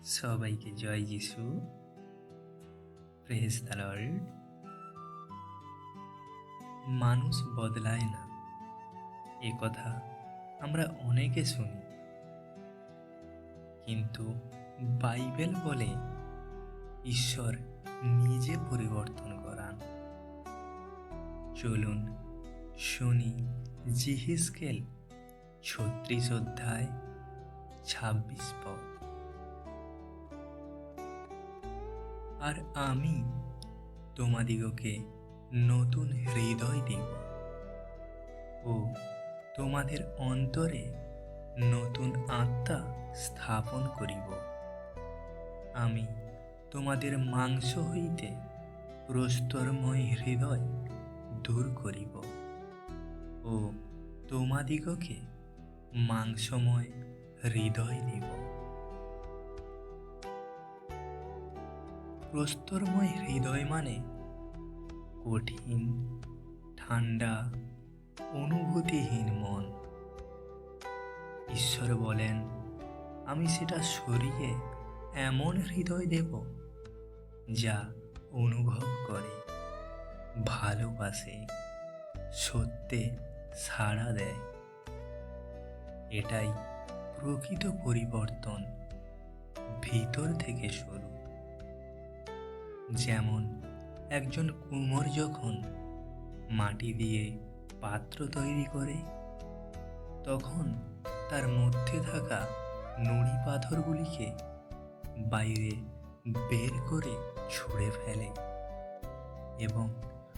সবাইকে জয় যিশু। Praise the lord. মানুষ বদলায় না, এ কথা আমরা অনেকে শুনি, কিন্তু বাইবেল বলে ঈশ্বর নিজে পরিবর্তন করান। চলুন শুনি জিহিজকেল 36 অধ্যায় 26 পদ। আর আমি তোমাদিগকে নতুন হৃদয় দিব ও তোমাদের অন্তরে নতুন আত্মা স্থাপন করিব। আমি তোমাদের মাংস হইতে প্রস্তরময় হৃদয় দূর করিব ও তোমাদিগকে মাংসময় হৃদয় দিব। প্রস্তরময় হৃদয় মানে কঠিন, ঠান্ডা, অনুভূতিহীন মন। ঈশ্বর বলেন, আমি সেটা সরিয়ে এমন হৃদয় দেব যা অনুভব করে, ভালোবাসে, সত্যে সাড়া দেয়। এটাই প্রকৃত পরিবর্তন, ভিতর থেকে শুরু। যেমন একজন কুমোর যখন মাটি দিয়ে পাত্র তৈরি করে, তখন তার মধ্যে থাকা নুড়ি পাথরগুলিকে বাইরে বের করে ছুঁড়ে ফেলে এবং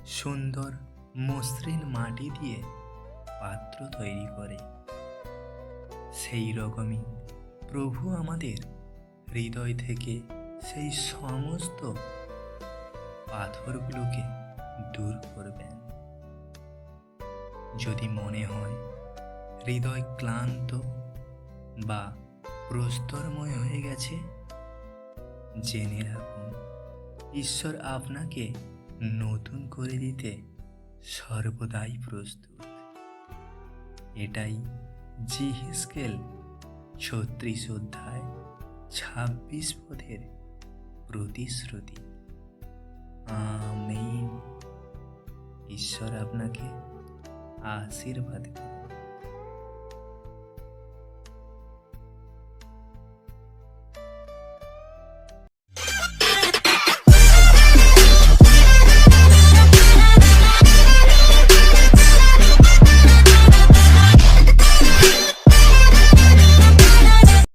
সুন্দর মসৃণ মাটি দিয়ে পাত্র তৈরি করে। সেই রকমই প্রভু আমাদের হৃদয় থেকে সেই সমস্ত পাথরগুলোকে দূর করবেন। যদি মনে হয় হৃদয় ক্লান্ত বা প্রস্তরময় হয়ে গেছে, জেনে রাখুন ঈশ্বর আপনাকে নতুন করে দিতে সর্বদাই প্রস্তুত। এটাই জিহিজকেল 36 অধ্যায় 26 পদের প্রতিশ্রুতি। আমেন। ঈশ্বর আপনাকে আশীর্বাদ করুন।